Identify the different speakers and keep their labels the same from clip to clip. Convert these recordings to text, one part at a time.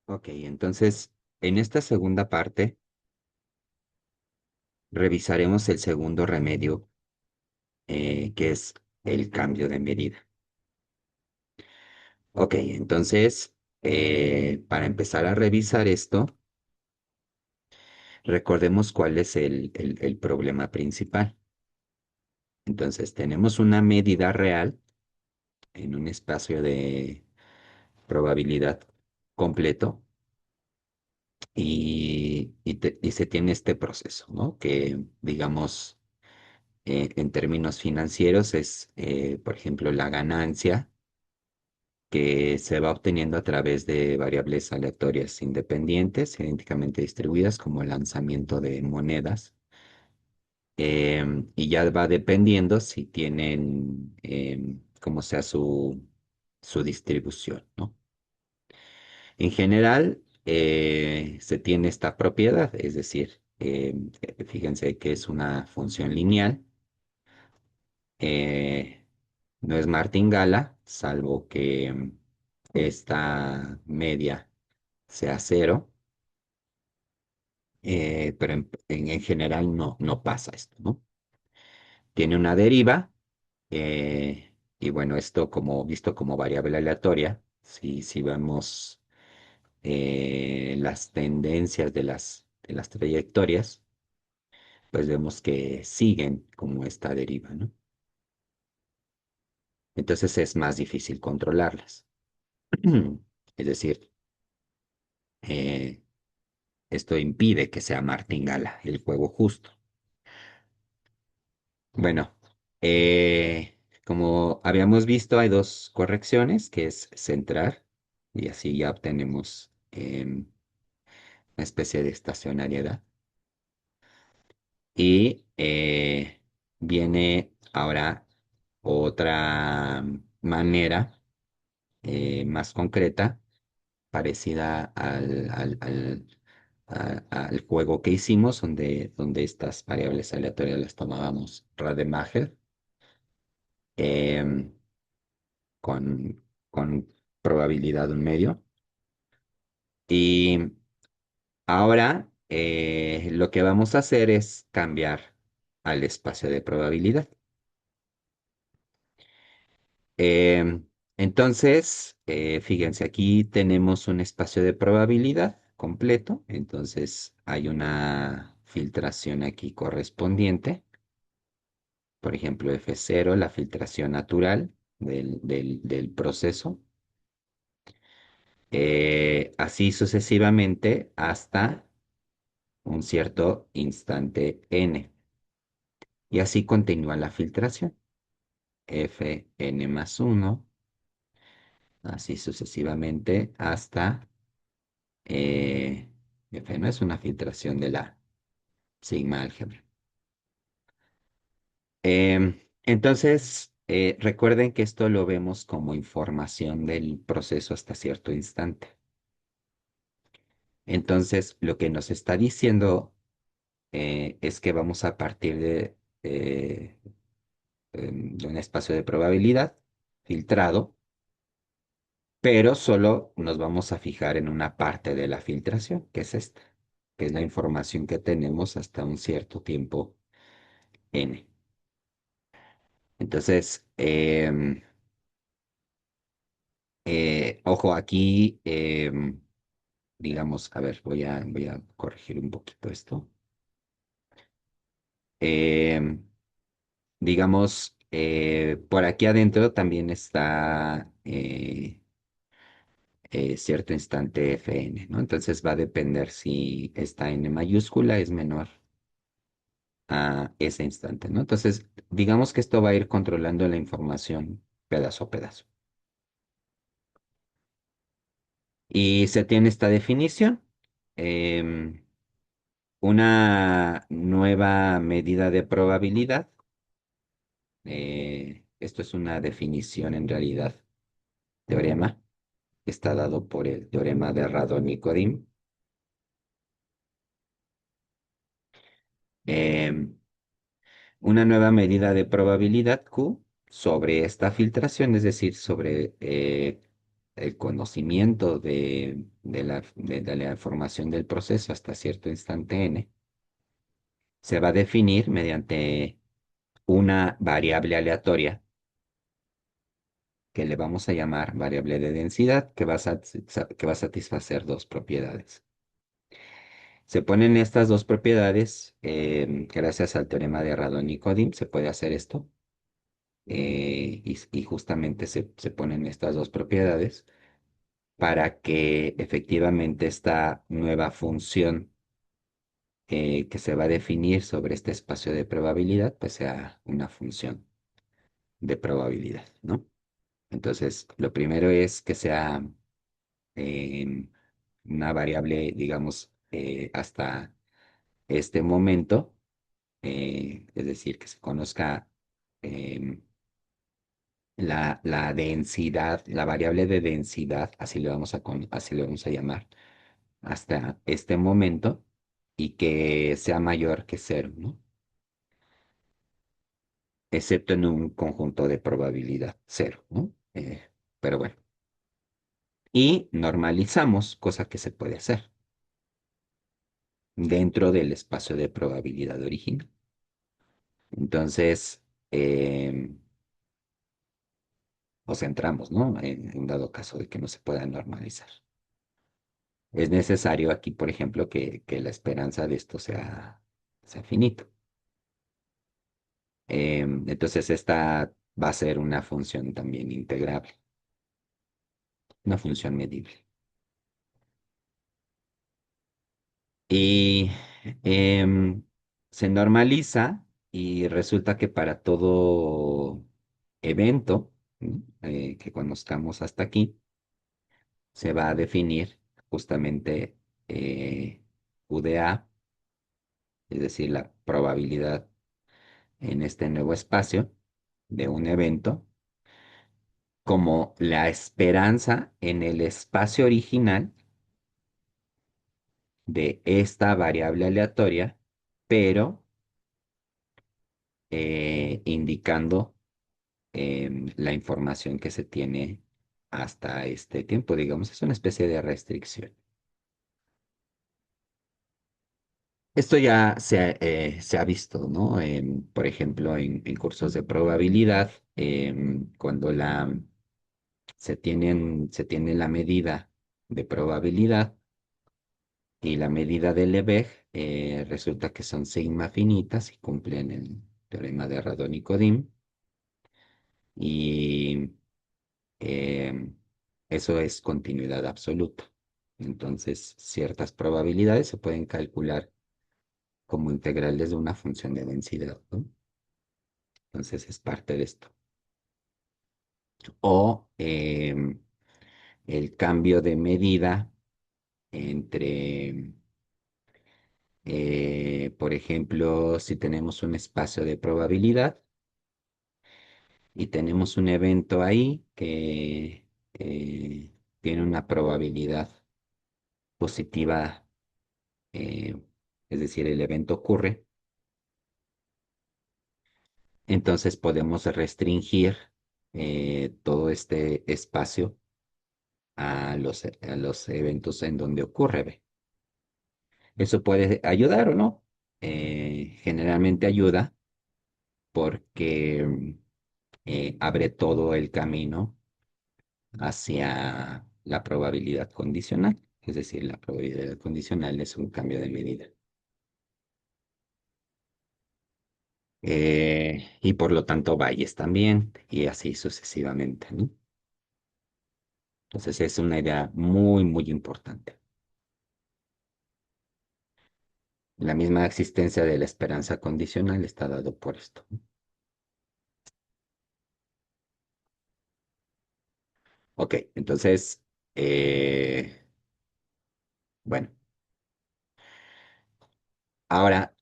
Speaker 1: Ok, entonces en esta segunda parte revisaremos el segundo remedio, que es el cambio de medida. Ok, entonces para empezar a revisar esto, recordemos cuál es el problema principal. Entonces tenemos una medida real en un espacio de probabilidad completo y se tiene este proceso, ¿no? Que digamos, en términos financieros es, por ejemplo, la ganancia que se va obteniendo a través de variables aleatorias independientes, idénticamente distribuidas, como el lanzamiento de monedas. Y ya va dependiendo si tienen, cómo sea su distribución, ¿no? En general, se tiene esta propiedad, es decir, fíjense que es una función lineal. eh, no es martingala, salvo que esta media sea cero, pero en general no pasa esto, ¿no? Tiene una deriva, y bueno, esto como visto como variable aleatoria, si vemos las tendencias de las trayectorias, pues vemos que siguen como esta deriva, ¿no? Entonces es más difícil controlarlas. Es decir, eh, esto impide que sea martingala el juego justo. Bueno, como habíamos visto, hay dos correcciones, que es centrar, y así ya obtenemos una especie de estacionariedad. Y viene ahora otra manera más concreta, parecida al juego que hicimos, donde estas variables aleatorias las tomábamos Rademacher, em, con probabilidad un medio. Y ahora lo que vamos a hacer es cambiar al espacio de probabilidad. Entonces, fíjense, aquí tenemos un espacio de probabilidad completo, entonces hay una filtración aquí correspondiente, por ejemplo, F0, la filtración natural del proceso, así sucesivamente hasta un cierto instante n, y así continúa la filtración, Fn+1, así sucesivamente hasta Eh, F no es una filtración de la sigma álgebra. Entonces, recuerden que esto lo vemos como información del proceso hasta cierto instante. Entonces, lo que nos está diciendo es que vamos a partir de un espacio de probabilidad filtrado, pero solo nos vamos a fijar en una parte de la filtración, que es esta, que es la información que tenemos hasta un cierto tiempo n. Entonces, ojo, aquí, digamos, a ver, voy a corregir un poquito esto. Em, digamos, por aquí adentro también está cierto instante Fn, ¿no? Entonces va a depender si esta n mayúscula es menor a ese instante, ¿no? Entonces, digamos que esto va a ir controlando la información pedazo a pedazo. Y se tiene esta definición. em, una nueva medida de probabilidad. Esto es una definición en realidad, teorema, que está dado por el teorema de Radon-Nikodym. Em, una nueva medida de probabilidad Q sobre esta filtración, es decir, sobre el conocimiento de la información del proceso hasta cierto instante n, se va a definir mediante una variable aleatoria que le vamos a llamar variable de densidad, que va a satisfacer dos propiedades. Se ponen estas dos propiedades, gracias al teorema de Radon-Nikodym, se puede hacer esto, y justamente se ponen estas dos propiedades para que efectivamente esta nueva función que se va a definir sobre este espacio de probabilidad, pues sea una función de probabilidad, ¿no? Entonces, lo primero es que sea em, una variable, digamos, hasta este momento, es decir, que se conozca em, la densidad, la variable de densidad, así le vamos a llamar, hasta este momento, y que sea mayor que cero, ¿no? Excepto en un conjunto de probabilidad cero, ¿no? Pero bueno, y normalizamos, cosa que se puede hacer dentro del espacio de probabilidad original. Entonces, o centramos, ¿no? En dado caso de que no se pueda normalizar. Es necesario aquí, por ejemplo, que la esperanza de esto sea finito. Entonces, esta va a ser una función también integrable, una función medible. Y em, se normaliza y resulta que para todo evento, ¿no? Que conozcamos hasta aquí, se va a definir justamente UDA, es decir, la probabilidad en este nuevo espacio de un evento, como la esperanza en el espacio original de esta variable aleatoria, pero indicando la información que se tiene hasta este tiempo, digamos, es una especie de restricción. Esto ya se ha visto, ¿no? Por ejemplo, en cursos de probabilidad, cuando se tiene la medida de probabilidad y la medida de Lebesgue, resulta que son sigma finitas y cumplen el teorema de Radon-Nikodym. Y em, eso es continuidad absoluta. Entonces, ciertas probabilidades se pueden calcular como integrales de una función de densidad, ¿no? Entonces, es parte de esto. O el cambio de medida entre, por ejemplo, si tenemos un espacio de probabilidad y tenemos un evento ahí que tiene una probabilidad positiva, eh, es decir, el evento ocurre, entonces podemos restringir todo este espacio a los eventos en donde ocurre. ¿Ve? Eso puede ayudar o no. Generalmente ayuda porque abre todo el camino hacia la probabilidad condicional. Es decir, la probabilidad condicional es un cambio de medida. Y por lo tanto Bayes también, y así sucesivamente, ¿no? Entonces es una idea muy, muy importante. La misma existencia de la esperanza condicional está dado por esto, ¿no? Ok, entonces, bueno, ahora,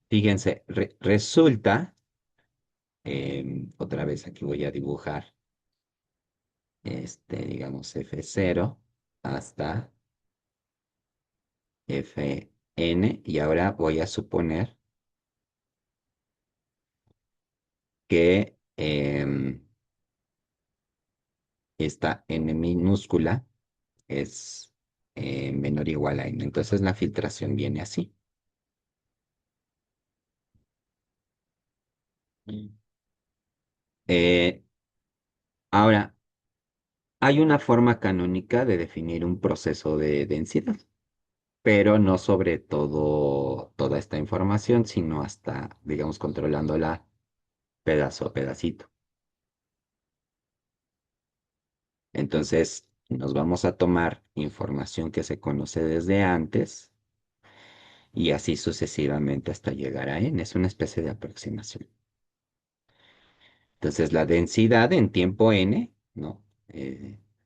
Speaker 1: fíjense, resulta, otra vez aquí voy a dibujar, digamos, F0 hasta Fn, y ahora voy a suponer que esta n minúscula es menor o igual a n. Entonces la filtración viene así. Mm. Eh, Ahora, hay una forma canónica de definir un proceso de densidad, pero no sobre toda esta información, sino hasta, digamos, controlándola pedazo a pedacito. Entonces, nos vamos a tomar información que se conoce desde antes y así sucesivamente hasta llegar a n. Es una especie de aproximación. Entonces, la densidad en tiempo n, ¿no?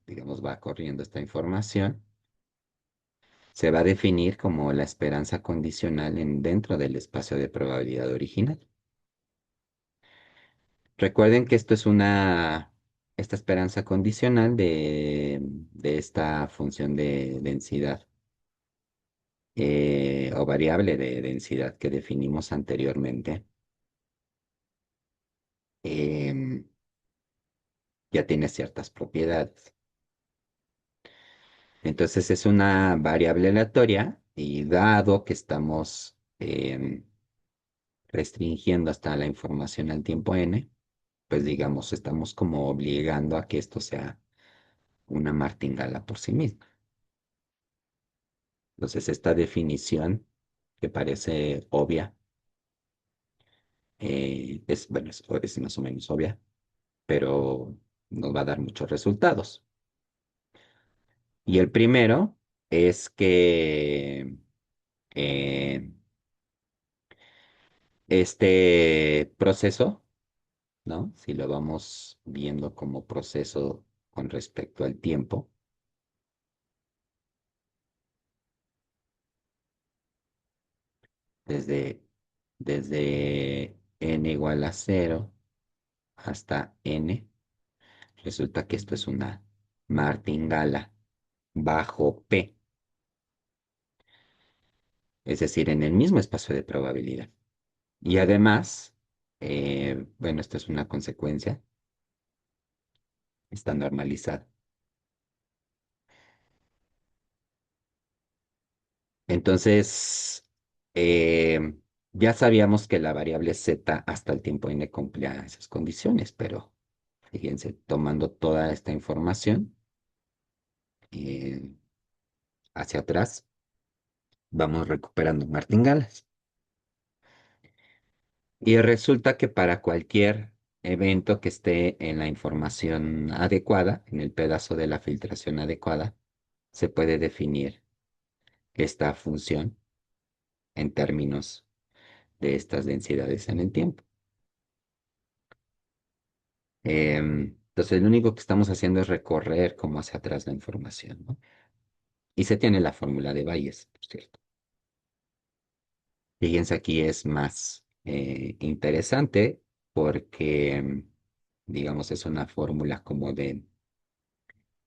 Speaker 1: Digamos, va corriendo esta información, se va a definir como la esperanza condicional dentro del espacio de probabilidad original. Recuerden que esto es esta esperanza condicional de esta función de densidad o variable de densidad que definimos anteriormente. em, ya tiene ciertas propiedades. Entonces es una variable aleatoria y dado que estamos restringiendo hasta la información al tiempo n, pues digamos, estamos como obligando a que esto sea una martingala por sí misma. Entonces esta definición que parece obvia, bueno, es más o menos obvia, pero nos va a dar muchos resultados. Y el primero es que eh, este proceso, ¿no? Si lo vamos viendo como proceso con respecto al tiempo, desde, desde n igual a cero hasta n, resulta que esto es una martingala bajo P, es decir, en el mismo espacio de probabilidad. Y además, bueno, esto es una consecuencia, está normalizada. Entonces, eh, ya sabíamos que la variable z hasta el tiempo n cumplía esas condiciones, pero fíjense, tomando toda esta información eh, hacia atrás, vamos recuperando martingalas. Y resulta que para cualquier evento que esté en la información adecuada, en el pedazo de la filtración adecuada, se puede definir esta función en términos de estas densidades en el tiempo. Entonces, lo único que estamos haciendo es recorrer como hacia atrás la información, ¿no? Y se tiene la fórmula de Bayes, por cierto. Fíjense, aquí es más interesante porque, digamos, es una fórmula como de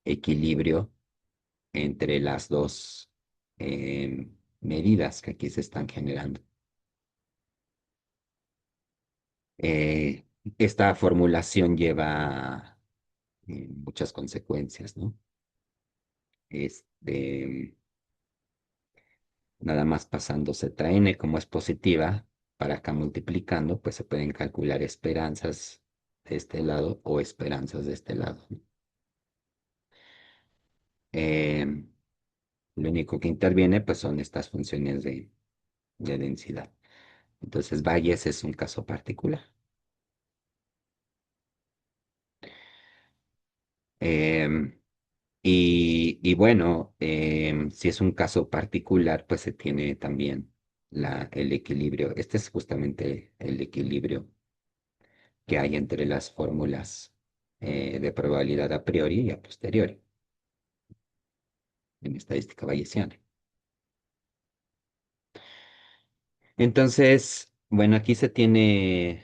Speaker 1: equilibrio entre las dos medidas que aquí se están generando. Eh, Esta formulación lleva muchas consecuencias, ¿no? Este, nada más pasando zn como es positiva, para acá multiplicando, pues se pueden calcular esperanzas de este lado o esperanzas de este lado, ¿no? Em, lo único que interviene, pues son estas funciones de densidad. Entonces, Bayes es un caso particular. Em, y bueno, si es un caso particular, pues se tiene también el equilibrio. Este es justamente el equilibrio que hay entre las fórmulas de probabilidad a priori y a posteriori en estadística bayesiana. Entonces, bueno, aquí se tiene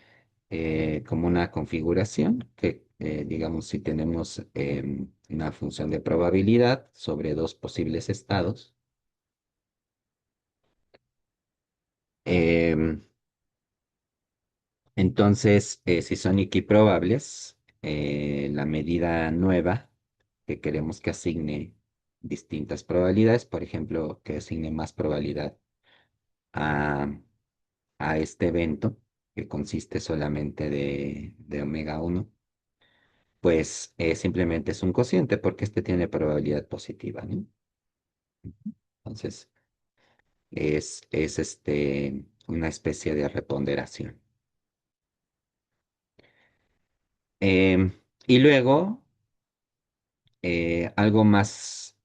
Speaker 1: como una configuración que, digamos, si tenemos una función de probabilidad sobre dos posibles estados, em, entonces, si son equiprobables, la medida nueva que queremos que asigne distintas probabilidades, por ejemplo, que asigne más probabilidad a, a este evento, que consiste solamente de omega uno, pues simplemente es un cociente porque este tiene probabilidad positiva, ¿no? Entonces, es una especie de reponderación. Y luego, algo más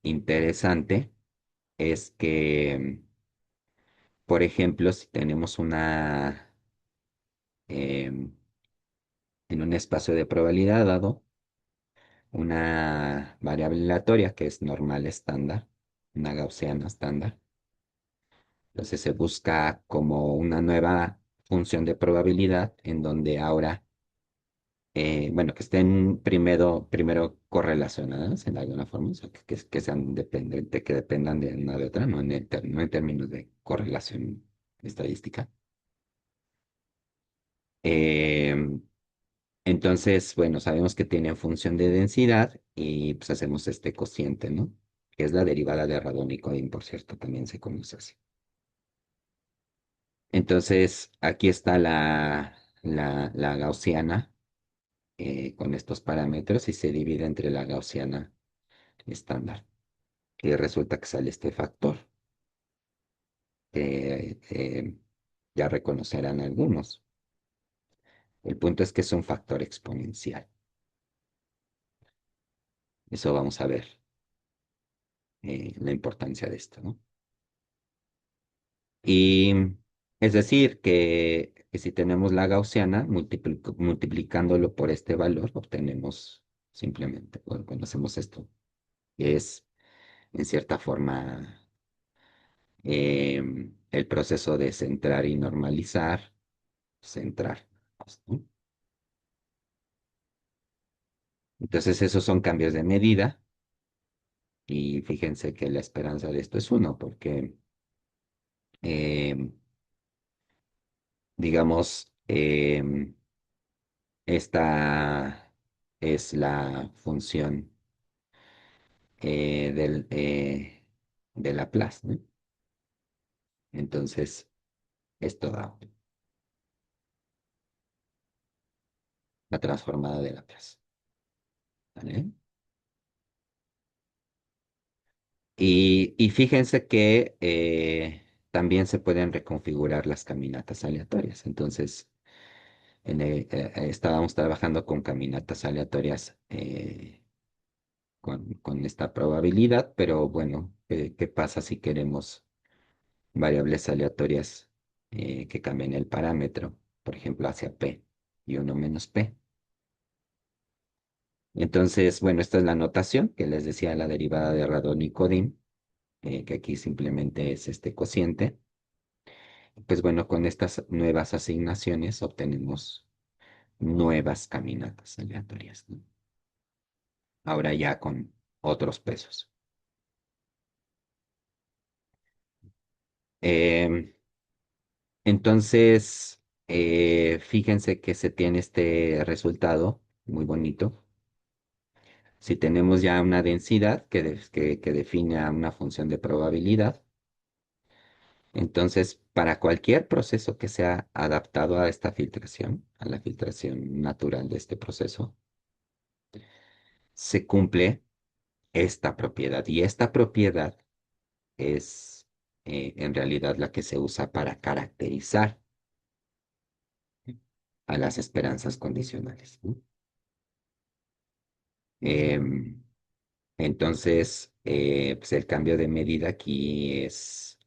Speaker 1: interesante es que, por ejemplo, si tenemos em, en un espacio de probabilidad dado, una variable aleatoria que es normal estándar, una gaussiana estándar, entonces se busca como una nueva función de probabilidad en donde ahora, bueno, que estén primero correlacionadas en alguna forma, o sea, que sean dependientes, que dependan de una de otra, no en términos de correlación estadística. Em, entonces, bueno, sabemos que tienen función de densidad y pues hacemos este cociente, ¿no? Que es la derivada de Radon-Nikodym, por cierto, también se conoce así. Entonces, aquí está la gaussiana con estos parámetros y se divide entre la gaussiana estándar. Y resulta que sale este factor, que ya reconocerán algunos. El punto es que es un factor exponencial. Eso vamos a ver la importancia de esto, ¿no? Y es decir, que si tenemos la gaussiana, multiplicándolo por este valor, obtenemos simplemente, bueno, cuando hacemos esto, que es en cierta forma el proceso de centrar y normalizar, centrar, pues, ¿no? Entonces esos son cambios de medida y fíjense que la esperanza de esto es uno, porque digamos, esta es la función de Laplace, ¿no? Entonces, esto da la transformada de Laplace, ¿vale? Y fíjense que también se pueden reconfigurar las caminatas aleatorias. Entonces, estábamos trabajando con caminatas aleatorias con esta probabilidad, pero bueno, ¿qué pasa si queremos variables aleatorias que cambien el parámetro, por ejemplo, hacia p y uno menos p? Entonces, bueno, esta es la notación que les decía, la derivada de Radon-Nikodym, que aquí simplemente es este cociente. Pues bueno, con estas nuevas asignaciones obtenemos nuevas caminatas aleatorias, ¿no? Ahora ya con otros pesos. Em, entonces, fíjense que se tiene este resultado muy bonito. Si tenemos ya una densidad que define a una función de probabilidad, entonces para cualquier proceso que sea adaptado a esta filtración, a la filtración natural de este proceso, se cumple esta propiedad. Y esta propiedad es en realidad la que se usa para caracterizar a las esperanzas condicionales, ¿no? Em, entonces, pues el cambio de medida aquí es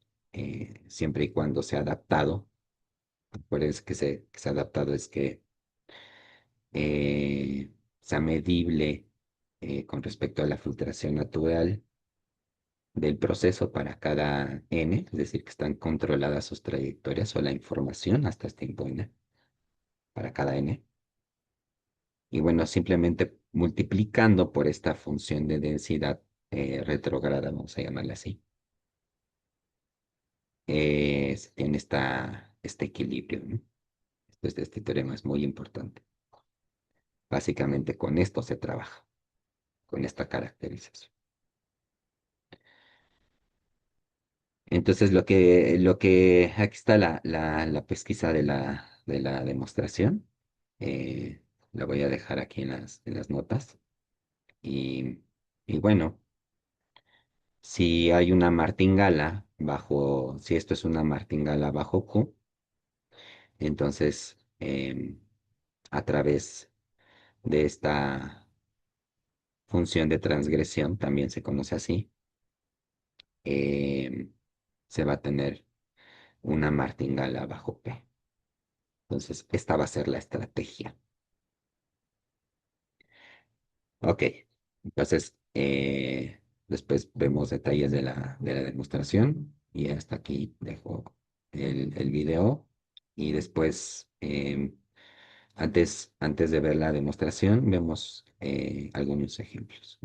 Speaker 1: siempre y cuando sea adaptado. Por eso que sea adaptado es que sea medible con respecto a la filtración natural del proceso para cada n, es decir, que están controladas sus trayectorias o la información hasta este tiempo n para cada n. Y bueno, simplemente multiplicando por esta función de densidad retrógrada, vamos a llamarla así, se tiene este equilibrio, ¿no? Este teorema es muy importante. Básicamente con esto se trabaja, con esta caracterización. Entonces, aquí está la pesquisa de la demostración. La voy a dejar aquí en las notas. Y, y bueno, si hay una martingala si esto es una martingala bajo Q, entonces a través de esta función de transgresión, también se conoce así, em, se va a tener una martingala bajo P. Entonces, esta va a ser la estrategia. Ok, entonces después vemos detalles de la demostración y hasta aquí dejo el video y después, antes de ver la demostración, vemos algunos ejemplos.